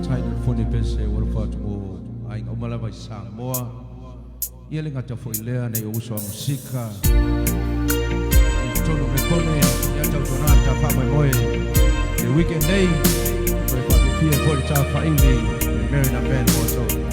China phone pese wala pa mo ai ngomala vai sang moa ia le ngata foi lea nei uso musika tono me pone ia tau tonata pa mai moe the weekend day foi pa te fia for ta fa ili Marina band also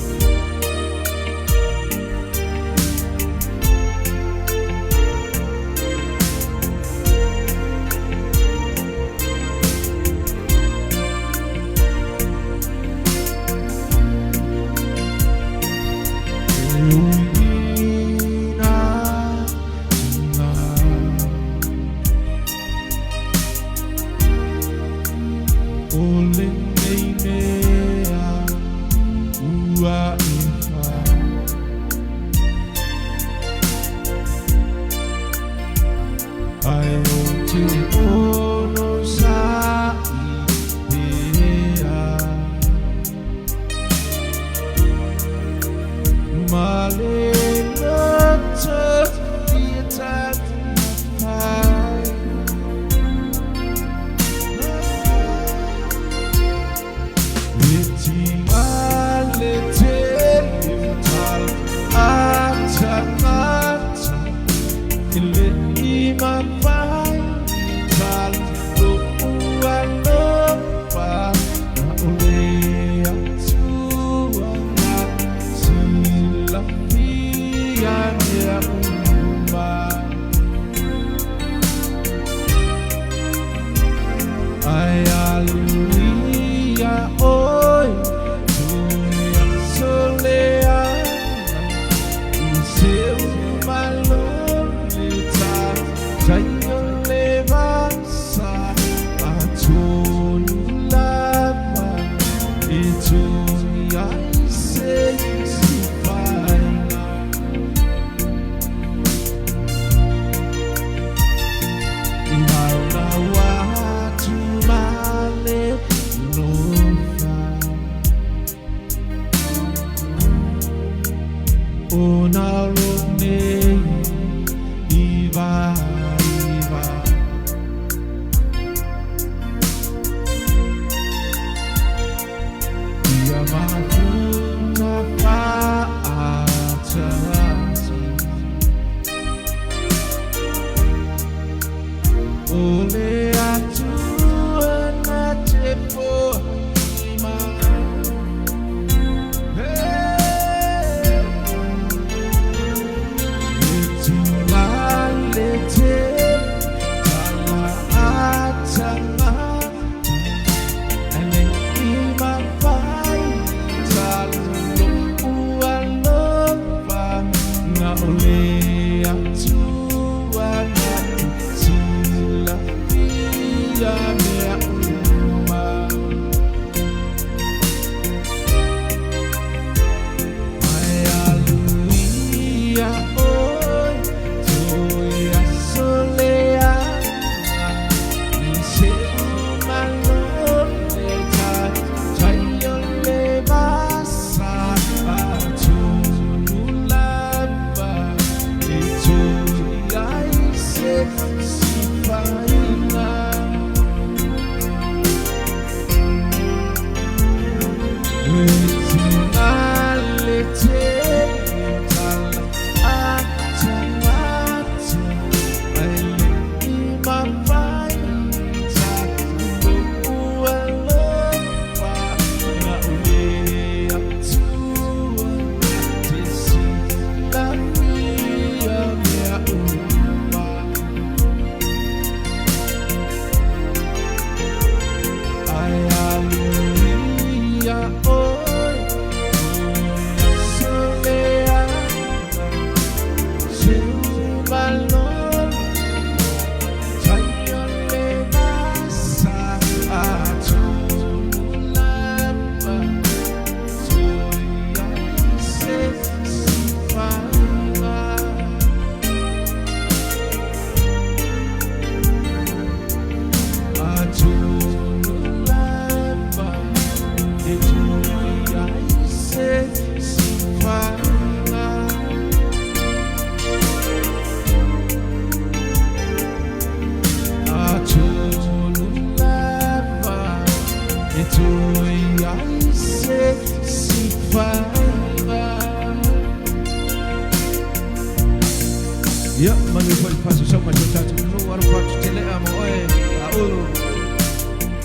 Raul,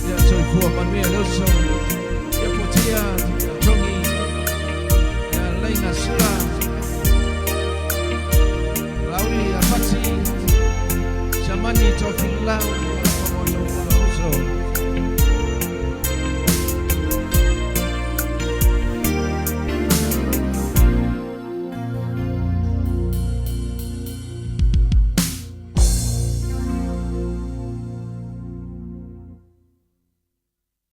ya Soifua Manuel Oso, ya Potia, ya Johnny, ya Leina Sula, Lauri, ya Fati, Shamani Tofilau.